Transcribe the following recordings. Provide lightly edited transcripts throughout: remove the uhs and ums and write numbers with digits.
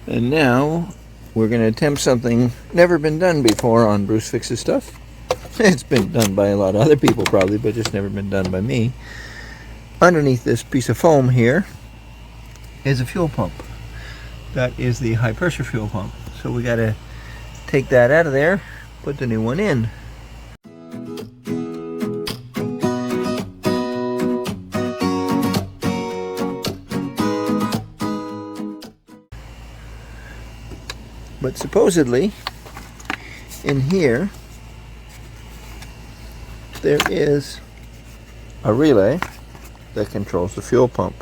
And now we're going to attempt something never been done before on Bruce Fix's stuff. It's been done by a lot of other people probably, but just never been done by me. Underneath this piece of foam here is a fuel pump. That is the high pressure fuel pump. So we got to take that out of there, put the new one in. But supposedly, in here, there is a relay that controls the fuel pump.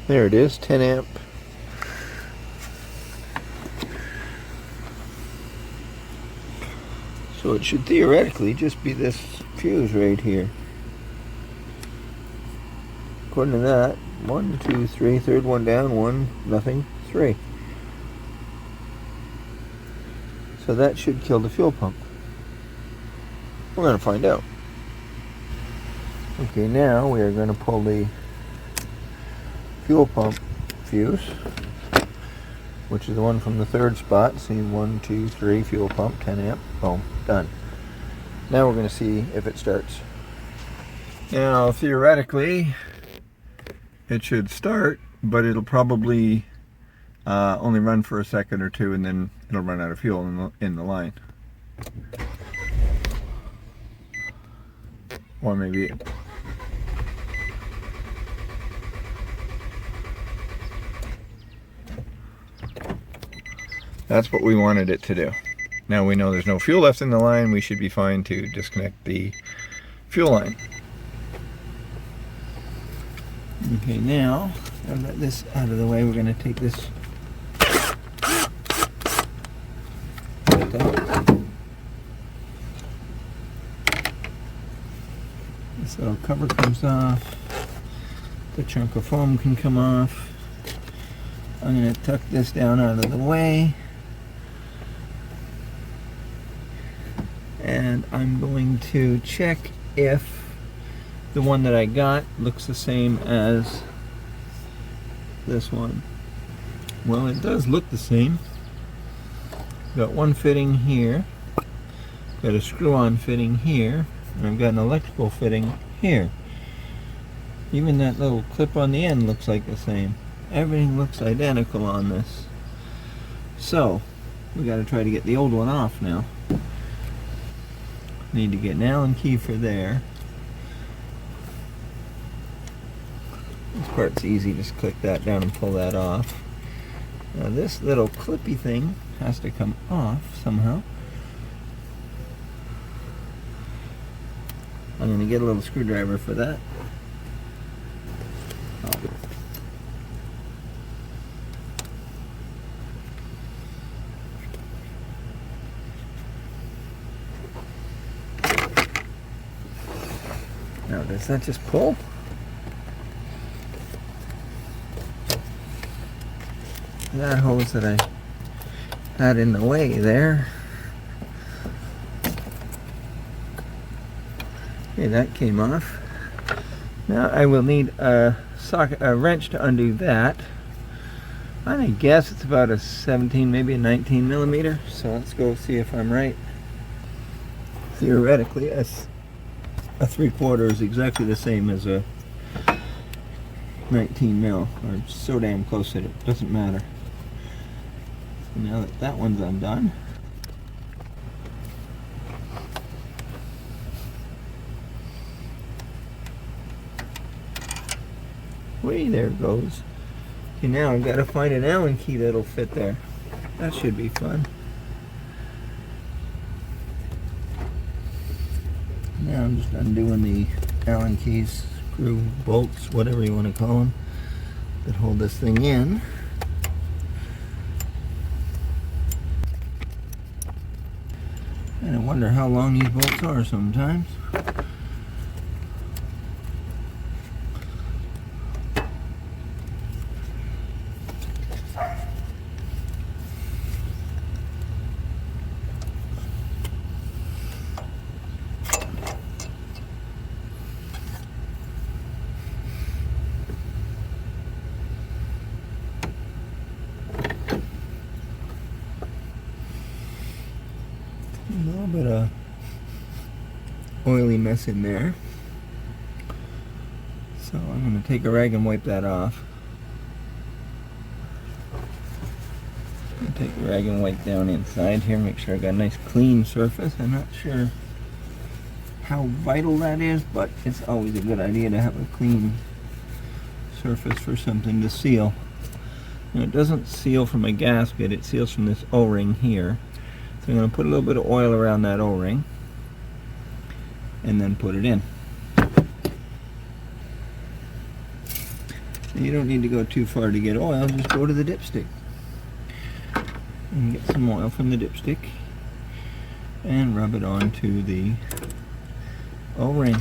There it is, 10 amp. So it should theoretically just be this fuse right here. According to that, 1, 2, 3, third one down, 1, nothing, 3. So that should kill the fuel pump. We're going to find out. Okay, now we are going to pull the fuel pump fuse, which is the one from the third spot. See, 1, 2, 3, fuel pump, 10 amp, boom, done. Now we're going to see if it starts. Now, theoretically, it should start, but it'll probably only run for a second or two, and then it'll run out of fuel in the line. Or maybe that's what we wanted it to do. Now we know there's no fuel left in the line. We should be fine to disconnect the fuel line. Okay, now I've got this out of the way. We're going to take this little cover comes off. The chunk of foam can come off. I'm going to tuck this down out of the way. And I'm going to check if the one that I got looks the same as this one. Well, it does look the same. Got one fitting here, got a screw-on fitting here, and I've got an electrical fitting here. Even that little clip on the end looks like the same. Everything looks identical on this. So, we got to try to get the old one off now. Need to get an Allen key for there. This part's easy, just click that down and pull that off. Now this little clippy thing has to come off somehow. I'm going to get a little screwdriver for that. Now does that just pull? That hose that I had in the way there. Okay, that came off. Now I will need a wrench to undo that. I'm gonna guess it's about a 17, maybe a 19 millimeter. So let's go see if I'm right. Theoretically, a 3/4 is exactly the same as a 19 mil, or so damn close that it doesn't matter. So now that that one's undone, way there it goes. Okay, now I've got to find an Allen key that'll fit there. That should be fun. Now I'm just undoing the Allen keys, screw bolts, whatever you want to call them, that hold this thing in. And I wonder how long these bolts are sometimes. little bit of oily mess in there. So I'm going to take a rag and wipe that off. Take the rag and wipe down inside here, make sure I got a nice clean surface. I'm not sure how vital that is, but it's always a good idea to have a clean surface for something to seal. And it doesn't seal from a gasket, it seals from this O-ring here. So I'm going to put a little bit of oil around that O-ring and then put it in. And you don't need to go too far to get oil, just go to the dipstick and get some oil from the dipstick and rub it onto the O-ring.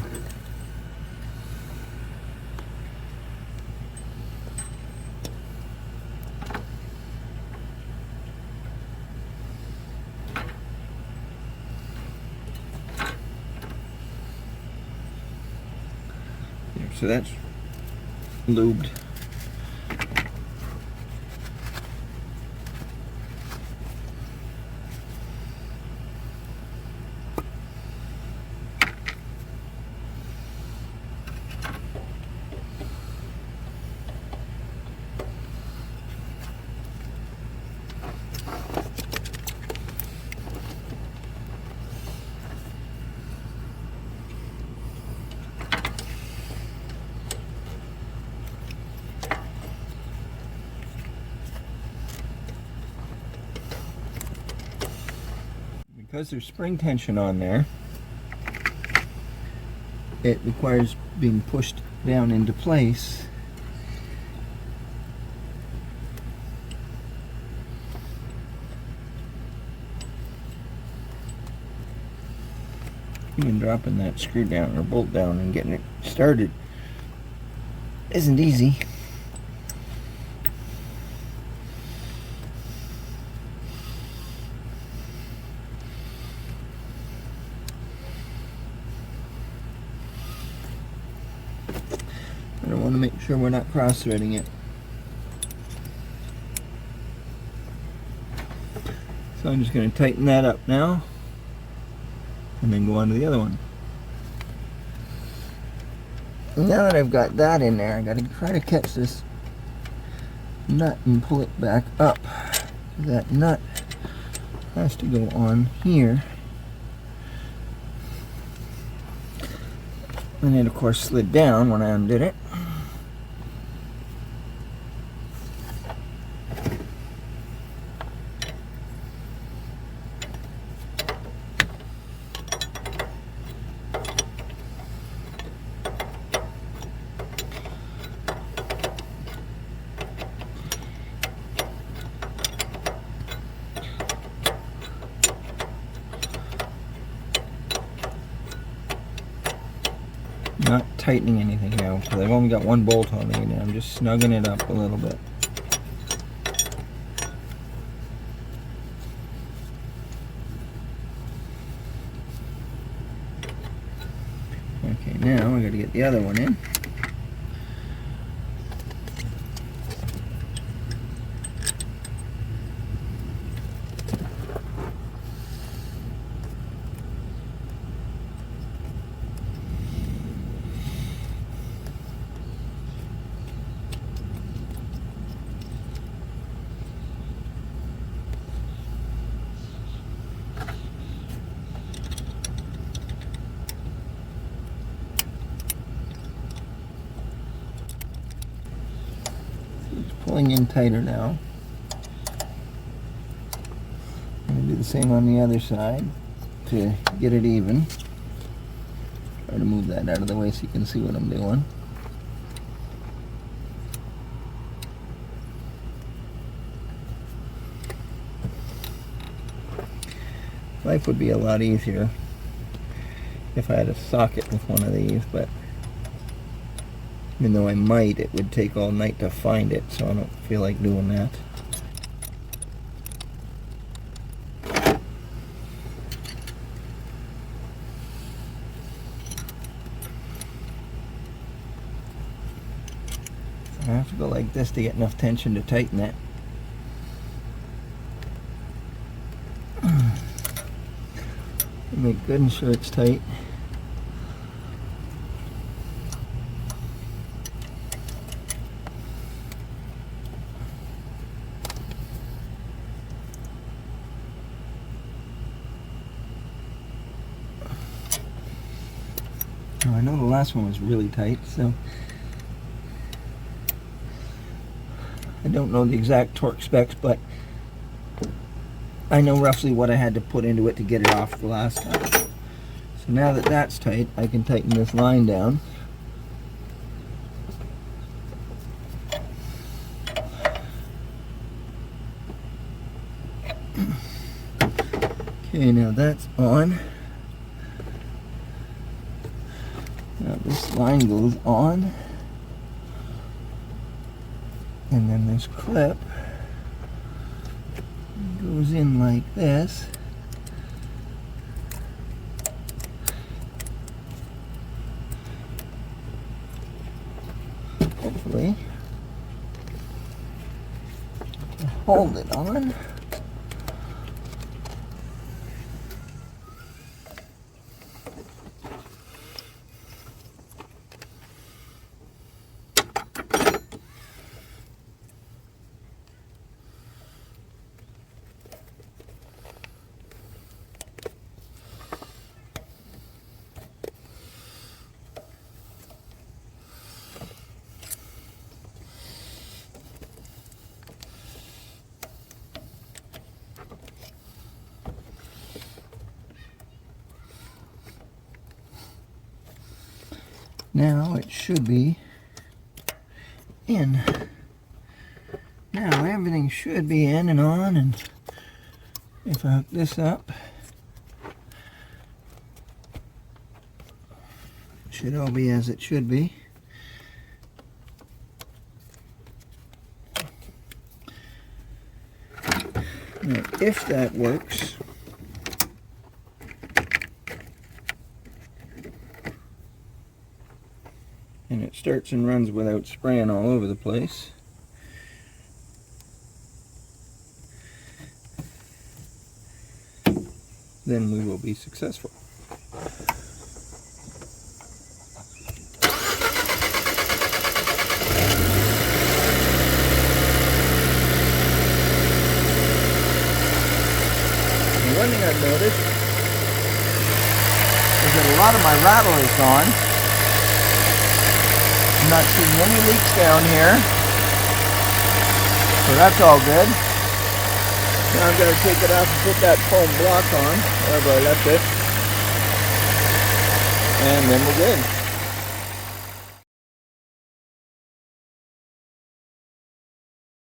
There, so that's lubed. Because there's spring tension on there, it requires being pushed down into place. Even dropping that screw down or bolt down and getting it started isn't easy. I want to make sure we're not cross-threading it. So I'm just going to tighten that up now and then go on to the other one. Now that I've got that in there, I got to try to catch this nut and pull it back up. That nut has to go on here. And it of course slid down when I undid it. Not tightening anything now because I've only got one bolt on it, and I'm just snugging it up a little bit. Okay, now I got to get the other one in. Pulling in tighter now. I'm going to do the same on the other side to get it even. Try to move that out of the way so you can see what I'm doing. Life would be a lot easier if I had a socket with one of these, but even though I might, it would take all night to find it, so I don't feel like doing that. I have to go like this to get enough tension to tighten it. Make good sure it's tight. Now, I know the last one was really tight, so I don't know the exact torque specs, but I know roughly what I had to put into it to get it off the last time. So now that that's tight, I can tighten this line down. Okay, now that's on. Now this line goes on, and then this clip goes in like this. Hopefully, to hold it on. Now it should be in. Now everything should be in and on, and if I hook this up, it should all be as it should be. Now if that works, and it starts and runs without spraying all over the place, then we will be successful. And one thing I've noticed is that a lot of my rattle is gone. I'm not seeing any leaks down here, so that's all good. Now I'm going to take it off and put that foam block on, wherever I left it, and then we're good.